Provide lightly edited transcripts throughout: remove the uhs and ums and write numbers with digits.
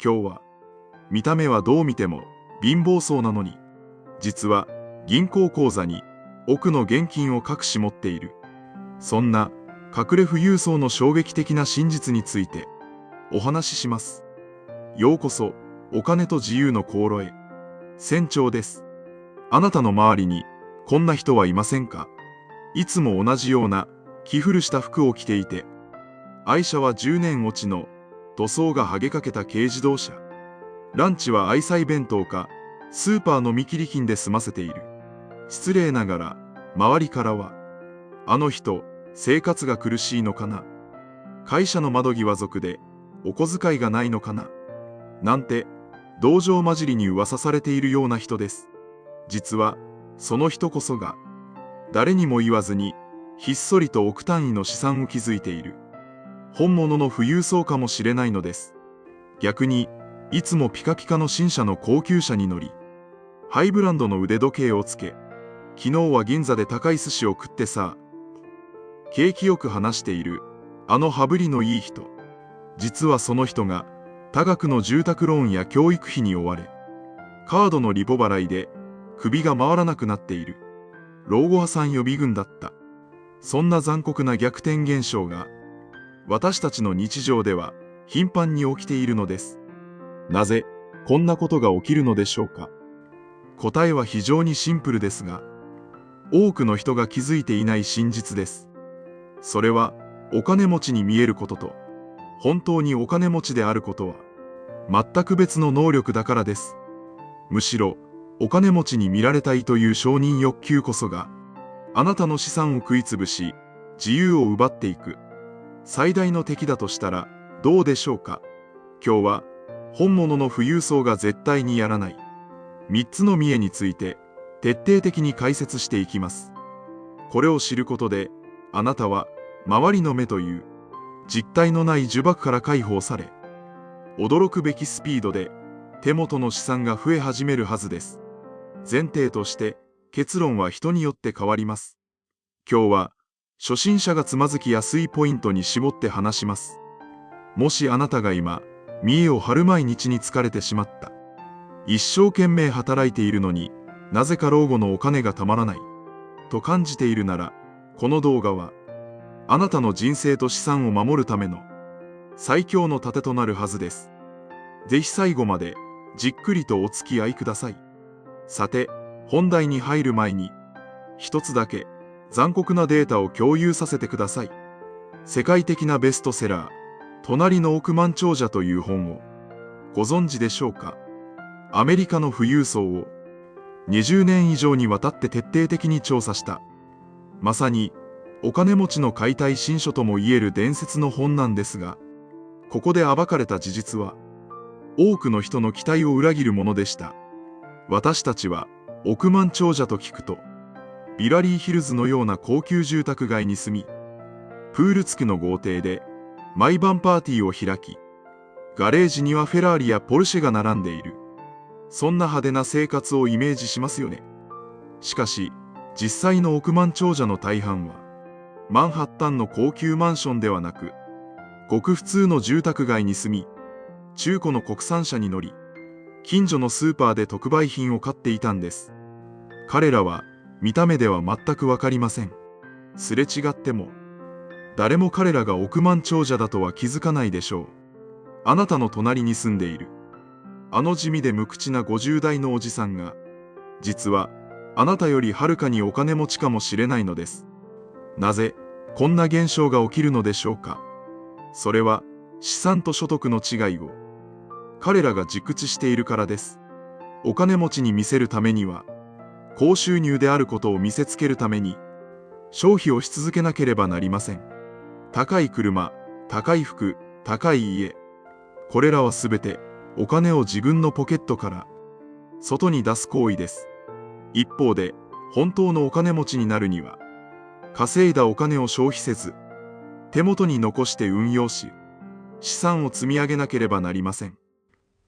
今日は、見た目はどう見ても貧乏そうなのに、実は銀行口座に億の現金を隠し持っている。そんな隠れ富裕層の衝撃的な真実についてお話しします。ようこそ、お金と自由の航路へ。船長です。あなたの周りにこんな人はいませんか？いつも同じような着古した服を着ていて、愛車は10年落ちの塗装が剥げかけた軽自動車。ランチは愛妻弁当かスーパーの見切り品で済ませている。失礼ながら周りからは、あの人生活が苦しいのかな、会社の窓際族でお小遣いがないのかな、なんて同情交じりに噂されているような人です。実はその人こそが誰にも言わずにひっそりと億単位の資産を築いている本物の富裕層かもしれないのです。逆にいつもピカピカの新車の高級車に乗り、ハイブランドの腕時計をつけ、昨日は銀座で高い寿司を食ってさ、景気よく話しているあの羽振りのいい人。実はその人が多額の住宅ローンや教育費に追われ、カードのリボ払いで首が回らなくなっている老後破産予備軍だった。そんな残酷な逆転現象が私たちの日常では頻繁に起きているのです。なぜこんなことが起きるのでしょうか。答えは非常にシンプルですが、多くの人が気づいていない真実です。それはお金持ちに見えることと、本当にお金持ちであることは全く別の能力だからです。むしろお金持ちに見られたいという承認欲求こそが、あなたの資産を食いつぶし自由を奪っていく最大の敵だとしたらどうでしょうか。今日は本物の富裕層が絶対にやらない3つの見栄について徹底的に解説していきます。これを知ることで、あなたは周りの目という実体のない呪縛から解放され、驚くべきスピードで手元の資産が増え始めるはずです。前提として結論は人によって変わります。今日は初心者がつまずきやすいポイントに絞って話します。もしあなたが今見栄を張る毎日に疲れてしまった、一生懸命働いているのになぜか老後のお金がたまらないと感じているなら、この動画はあなたの人生と資産を守るための最強の盾となるはずです。ぜひ最後までじっくりとお付き合いください。さて、本題に入る前に一つだけ残酷なデータを共有させてください。世界的なベストセラー、隣の億万長者という本をご存知でしょうか。アメリカの富裕層を20年以上にわたって徹底的に調査した、まさにお金持ちの解体新書ともいえる伝説の本なんですが、ここで暴かれた事実は多くの人の期待を裏切るものでした。私たちは億万長者と聞くと、ビラリーヒルズのような高級住宅街に住み、プール付きの豪邸で毎晩パーティーを開き、ガレージにはフェラーリやポルシェが並んでいる、そんな派手な生活をイメージしますよね。しかし実際の億万長者の大半はマンハッタンの高級マンションではなく、ごく普通の住宅街に住み、中古の国産車に乗り、近所のスーパーで特売品を買っていたんです。彼らは見た目では全くわかりません。すれ違っても誰も彼らが億万長者だとは気づかないでしょう。あなたの隣に住んでいるあの地味で無口な50代のおじさんが、実はあなたよりはるかにお金持ちかもしれないのです。なぜこんな現象が起きるのでしょうか。それは資産と所得の違いを彼らが熟知しているからです。お金持ちに見せるためには、高収入であることを見せつけるために消費をし続けなければなりません。高い車、高い服、高い家、これらはすべてお金を自分のポケットから外に出す行為です。一方で本当のお金持ちになるには、稼いだお金を消費せず手元に残して運用し、資産を積み上げなければなりません。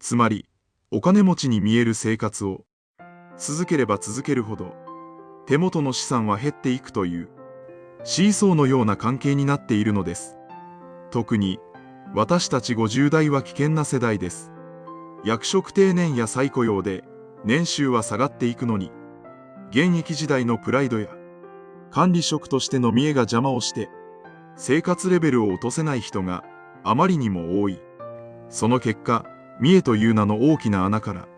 つまりお金持ちに見える生活を続ければ続けるほど手元の資産は減っていくというシーソーのような関係になっているのです。特に私たち50代は危険な世代です。役職定年や再雇用で年収は下がっていくのに、現役時代のプライドや管理職としての見栄が邪魔をして、生活レベルを落とせない人があまりにも多い。その結果、見栄という名の大きな穴から、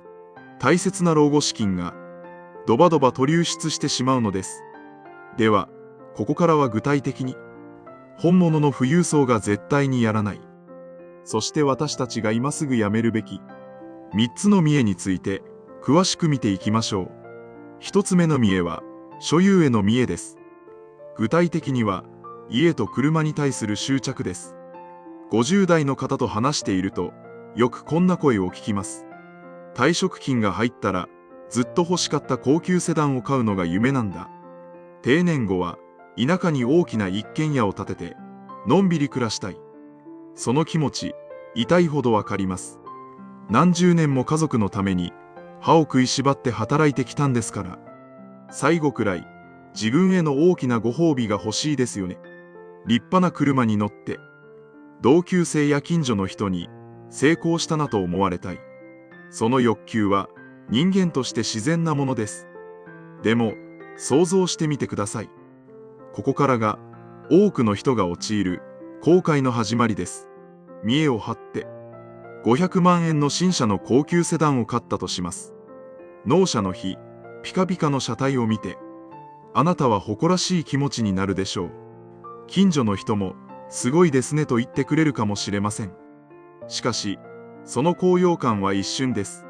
大切な老後資金がドバドバと流出してしまうのです。では、ここからは具体的に、本物の富裕層が絶対にやらない。そして私たちが今すぐやめるべき、3つの見栄について、詳しく見ていきましょう。1つ目の見栄は、所有への見栄です。具体的には、家と車に対する執着です。50代の方と話していると、よくこんな声を聞きます。退職金が入ったら、ずっと欲しかった高級セダンを買うのが夢なんだ。定年後は、田舎に大きな一軒家を建てて、のんびり暮らしたい。その気持ち、痛いほどわかります。何十年も家族のために、歯を食いしばって働いてきたんですから。最後くらい、自分への大きなご褒美が欲しいですよね。立派な車に乗って、同級生や近所の人に成功したなと思われたい。その欲求は人間として自然なものです。でも、想像してみてください。ここからが多くの人が陥る後悔の始まりです。見栄を張って、500万円の新車の高級セダンを買ったとします。納車の日、ピカピカの車体を見て、あなたは誇らしい気持ちになるでしょう。近所の人も、すごいですねと言ってくれるかもしれません。しかし、その高揚感は一瞬です。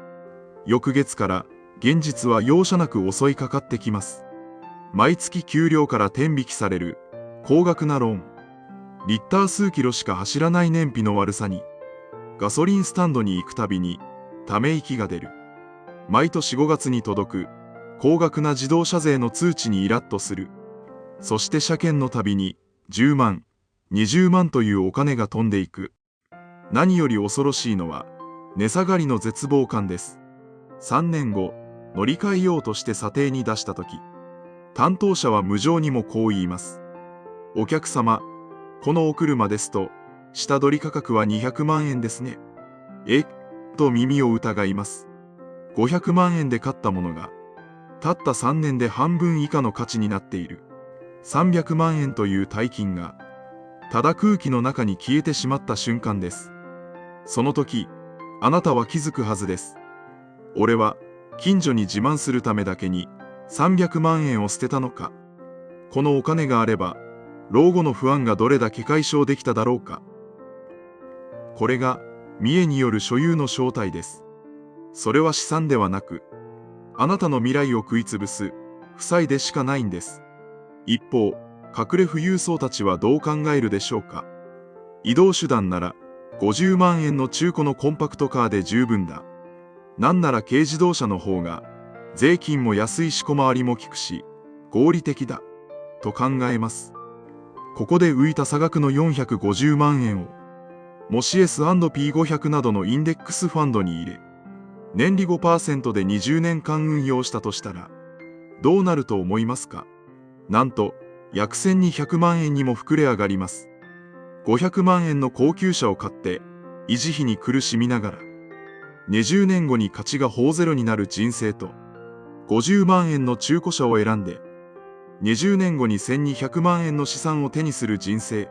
翌月から現実は容赦なく襲いかかってきます。毎月給料から天引きされる高額なローン。リッター数キロしか走らない燃費の悪さに、ガソリンスタンドに行くたびにため息が出る。毎年5月に届く高額な自動車税の通知にイラッとする。そして車検のたびに10万、20万というお金が飛んでいく。何より恐ろしいのは、値下がりの絶望感です。3年後、乗り換えようとして査定に出したとき、担当者は無情にもこう言います。お客様、このお車ですと、下取り価格は200万円ですね。と耳を疑います。500万円で買ったものが、たった3年で半分以下の価値になっている。300万円という大金が、ただ空気の中に消えてしまった瞬間です。その時、あなたは気づくはずです。俺は、近所に自慢するためだけに、300万円を捨てたのか。このお金があれば、老後の不安がどれだけ解消できただろうか。これが、見栄による所有の正体です。それは資産ではなく、あなたの未来を食いつぶす、負債でしかないんです。一方、隠れ富裕層たちはどう考えるでしょうか。移動手段なら、50万円の中古のコンパクトカーで十分だ。なんなら軽自動車の方が、税金も安いし小回りも利くし、合理的だ、と考えます。ここで浮いた差額の450万円を、もし S&P500 などのインデックスファンドに入れ、年利 5% で20年間運用したとしたら、どうなると思いますか。なんと、約1200万円にも膨れ上がります。500万円の高級車を買って、維持費に苦しみながら、20年後に価値がほぼゼロになる人生と、50万円の中古車を選んで、20年後に1200万円の資産を手にする人生。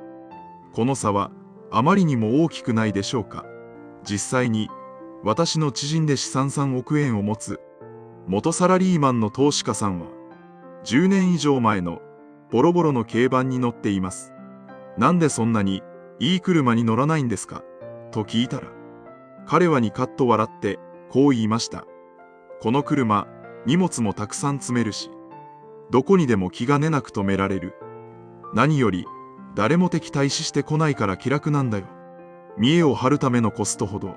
この差は、あまりにも大きくないでしょうか。実際に、私の知人で資産3億円を持つ、元サラリーマンの投資家さんは、10年以上前の、ボロボロの軽バンに乗っています。なんでそんなにいい車に乗らないんですかと聞いたら、彼はニカッと笑ってこう言いました。この車、荷物もたくさん積めるし、どこにでも気兼ねなく止められる。何より、誰も敵対視してこないから気楽なんだよ。見栄を張るためのコストほど、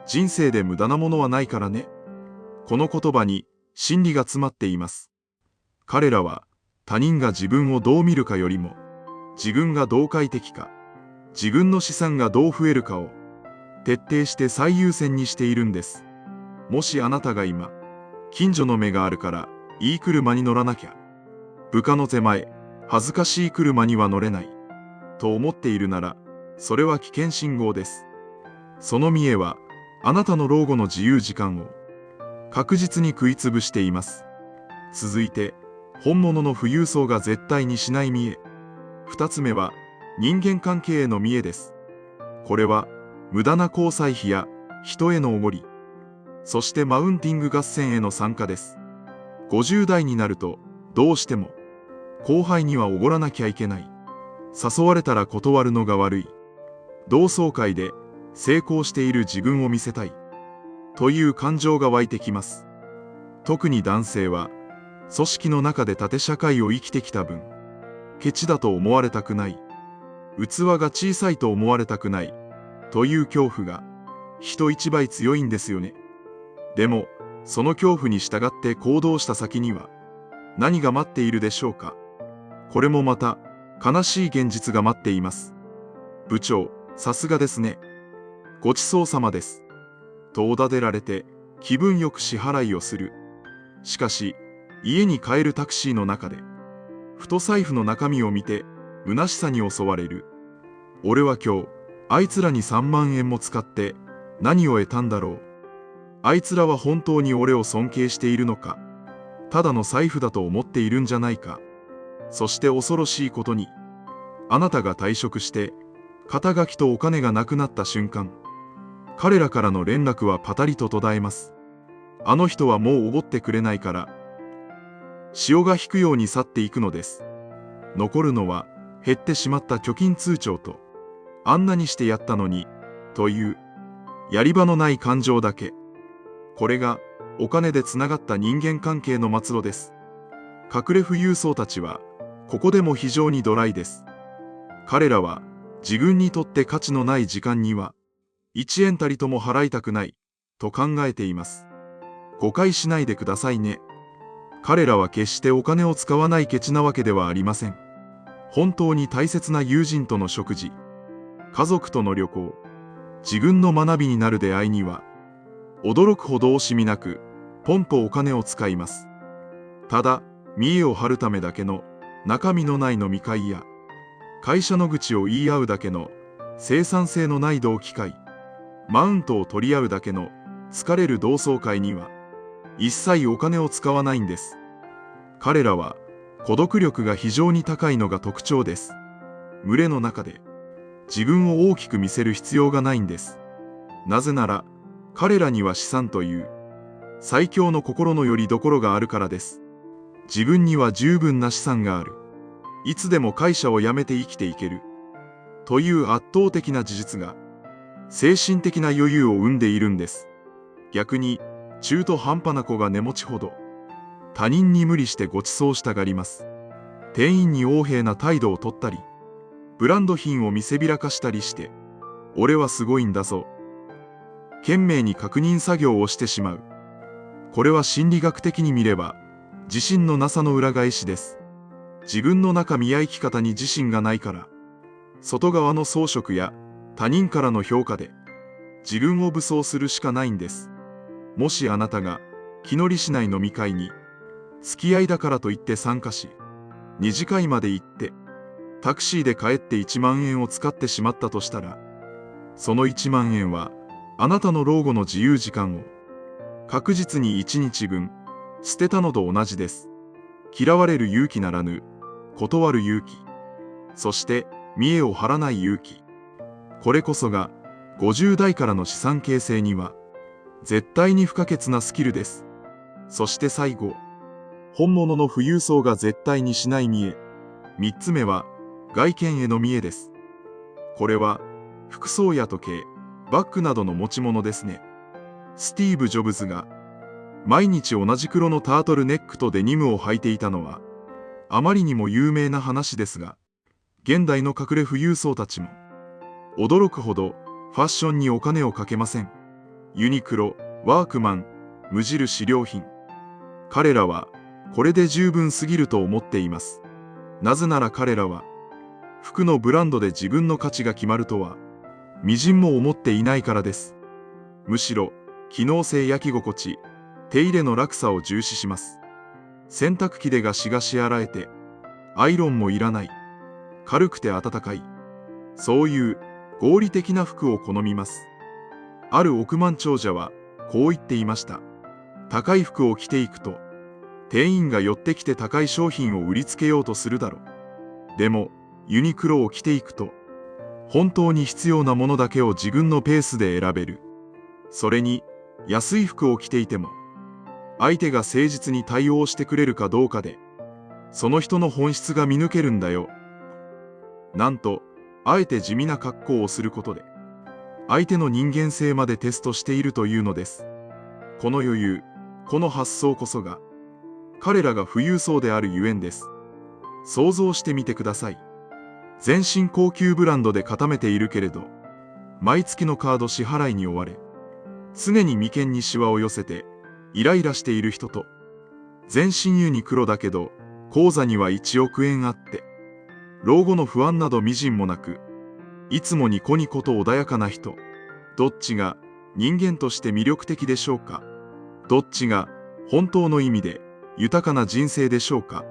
人生で無駄なものはないからね。この言葉に真理が詰まっています。彼らは、他人が自分をどう見るかよりも、自分がどう快適か、自分の資産がどう増えるかを、徹底して最優先にしているんです。もしあなたが今、近所の目があるから、いい車に乗らなきゃ、部下の手前、恥ずかしい車には乗れない、と思っているなら、それは危険信号です。その見栄は、あなたの老後の自由時間を確実に食いつぶしています。続いて、本物の富裕層が絶対にしない見栄。2つ目は、人間関係への見栄です。これは、無駄な交際費や人へのおごり、そしてマウンティング合戦への参加です。50代になると、どうしても、後輩にはおごらなきゃいけない。誘われたら断るのが悪い。同窓会で成功している自分を見せたい。という感情が湧いてきます。特に男性は、組織の中で縦社会を生きてきた分、ケチだと思われたくない。器が小さいと思われたくない。という恐怖が、人一倍強いんですよね。でも、その恐怖に従って行動した先には、何が待っているでしょうか。これもまた、悲しい現実が待っています。部長、さすがですね。ごちそうさまです。とおだてられて、気分よく支払いをする。しかし、家に帰るタクシーの中で、ふと財布の中身を見て、虚しさに襲われる。俺は今日、あいつらに3万円も使って、何を得たんだろう。あいつらは本当に俺を尊敬しているのか、ただの財布だと思っているんじゃないか。そして恐ろしいことに、あなたが退職して、肩書きとお金がなくなった瞬間、彼らからの連絡はパタリと途絶えます。あの人はもうおごってくれないから、潮が引くように去っていくのです。残るのは、減ってしまった貯金通帳と、あんなにしてやったのに、という、やり場のない感情だけ。これが、お金でつながった人間関係の末路です。隠れ富裕層たちは、ここでも非常にドライです。彼らは、自分にとって価値のない時間には、1円たりとも払いたくない、と考えています。誤解しないでくださいね。彼らは決してお金を使わないケチなわけではありません。本当に大切な友人との食事、家族との旅行、自分の学びになる出会いには、驚くほど惜しみなく、ポンとお金を使います。ただ、見栄を張るためだけの、中身のない飲み会や、会社の愚痴を言い合うだけの、生産性のない同期会、マウントを取り合うだけの、疲れる同窓会には、一切お金を使わないんです。彼らは、孤独力が非常に高いのが特徴です。群れの中で、自分を大きく見せる必要がないんです。なぜなら、彼らには資産という、最強の心の拠り所があるからです。自分には十分な資産がある。いつでも会社を辞めて生きていける。という圧倒的な事実が、精神的な余裕を生んでいるんです。逆に、中途半端な子が根持ちほど、他人に無理してご馳走したがります。店員に横柄な態度をとったり、ブランド品を見せびらかしたりして、俺はすごいんだぞ。懸命に確認作業をしてしまう。これは心理学的に見れば、自信のなさの裏返しです。自分の中身や生き方に自信がないから、外側の装飾や他人からの評価で、自分を武装するしかないんです。もしあなたが気乗りしない飲み会に付き合いだからと言って参加し、二次会まで行ってタクシーで帰って1万円を使ってしまったとしたら、その1万円はあなたの老後の自由時間を確実に1日分捨てたのと同じです。嫌われる勇気ならぬ、断る勇気、そして見栄を張らない勇気。これこそが50代からの資産形成には絶対に不可欠なスキルです。そして最後、本物の富裕層が絶対にしない見栄。3つ目は外見への見栄です。これは服装や時計、バッグなどの持ち物ですね。スティーブ・ジョブズが毎日同じ黒のタートルネックとデニムを履いていたのはあまりにも有名な話ですが、現代の隠れ富裕層たちも驚くほどファッションにお金をかけません。ユニクロ、ワークマン、無印良品。彼らはこれで十分すぎると思っています。なぜなら彼らは服のブランドで自分の価値が決まるとはみじんも思っていないからです。むしろ機能性や着心地、手入れの楽さを重視します。洗濯機でガシガシ洗えて、アイロンもいらない。軽くて暖かい。そういう合理的な服を好みます。ある億万長者はこう言っていました。高い服を着ていくと、店員が寄ってきて高い商品を売りつけようとするだろう。でも、ユニクロを着ていくと、本当に必要なものだけを自分のペースで選べる。それに、安い服を着ていても、相手が誠実に対応してくれるかどうかで、その人の本質が見抜けるんだよ。なんと、あえて地味な格好をすることで、相手の人間性までテストしているというのです。この余裕、この発想こそが、彼らが富裕層であるゆえんです。想像してみてください。全身高級ブランドで固めているけれど、毎月のカード支払いに追われ、常に眉間にシワを寄せて、イライラしている人と、全身ユニクロだけど、口座には1億円あって、老後の不安などみじんもなく、いつもニコニコと穏やかな人、どっちが人間として魅力的でしょうか。どっちが本当の意味で豊かな人生でしょうか。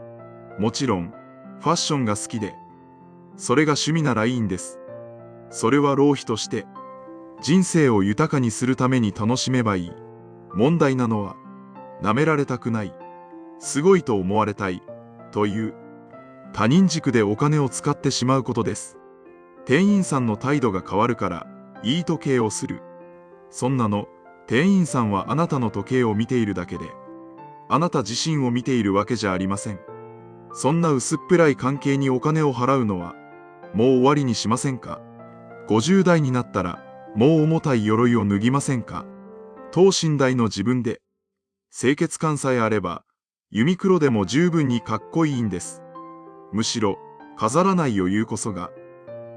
もちろん、ファッションが好きで、それが趣味ならいいんです。それは浪費として、人生を豊かにするために楽しめばいい。問題なのは、舐められたくない、すごいと思われたい、という、他人軸でお金を使ってしまうことです。店員さんの態度が変わるから、いい時計をする。そんなの、店員さんはあなたの時計を見ているだけで、あなた自身を見ているわけじゃありません。そんな薄っぺらい関係にお金を払うのは、もう終わりにしませんか。50代になったら、もう重たい鎧を脱ぎませんか。等身大の自分で、清潔感さえあれば、ユニクロでも十分にかっこいいんです。むしろ、飾らない余裕こそが、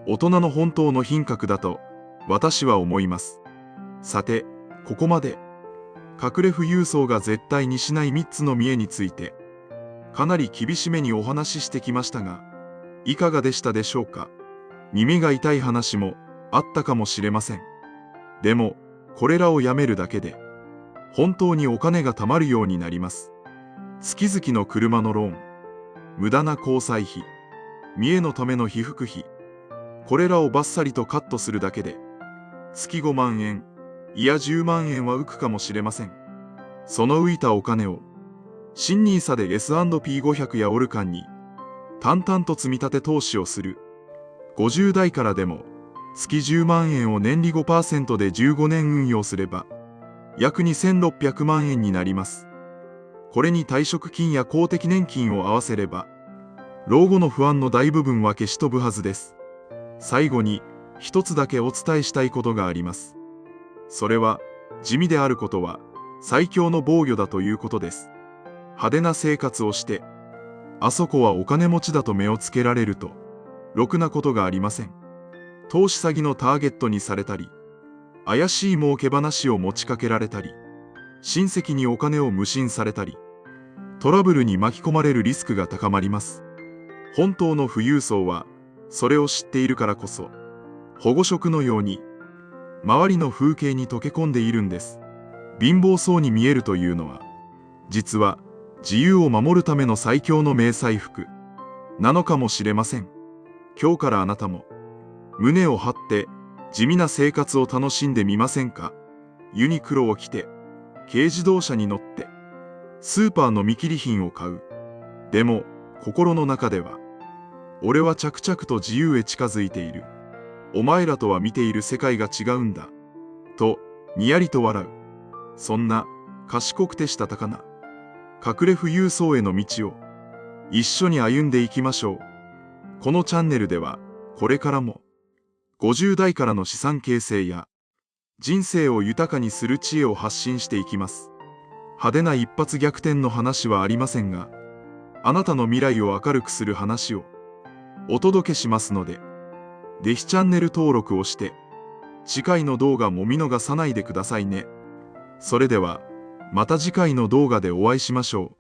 大人の本当の品格だと、私は思います。さて、ここまで、隠れ富裕層が絶対にしない3つの見栄について、かなり厳しめにお話ししてきましたが、いかがでしたでしょうか。耳が痛い話もあったかもしれません。でも、これらをやめるだけで、本当にお金が貯まるようになります。月々の車のローン、無駄な交際費、見栄のための被服費、これらをバッサリとカットするだけで、月5万円、いや10万円は浮くかもしれません。その浮いたお金を、新NISAで S&P500 やオルカンに、淡々と積み立て投資をする。50代からでも、月10万円を年利 5% で15年運用すれば、約2600万円になります。これに退職金や公的年金を合わせれば、老後の不安の大部分は消し飛ぶはずです。最後に、一つだけお伝えしたいことがあります。それは、地味であることは、最強の防御だということです。派手な生活をして、あそこはお金持ちだと目をつけられると、ろくなことがありません。投資詐欺のターゲットにされたり、怪しい儲け話を持ちかけられたり、親戚にお金を無心されたり、トラブルに巻き込まれるリスクが高まります。本当の富裕層は、それを知っているからこそ、保護色のように、周りの風景に溶け込んでいるんです。貧乏そうに見えるというのは、実は、自由を守るための最強の迷彩服、なのかもしれません。今日からあなたも、胸を張って、地味な生活を楽しんでみませんか。ユニクロを着て、軽自動車に乗って、スーパーの見切り品を買う。でも、心の中では、俺は着々と自由へ近づいている。お前らとは見ている世界が違うんだ。と、にやりと笑う。そんな、賢くてしたたかな、隠れ富裕層への道を、一緒に歩んでいきましょう。このチャンネルでは、これからも、50代からの資産形成や、人生を豊かにする知恵を発信していきます。派手な一発逆転の話はありませんが、あなたの未来を明るくする話を、お届けしますので、ぜひチャンネル登録をして、次回の動画も見逃さないでくださいね。それでは、また次回の動画でお会いしましょう。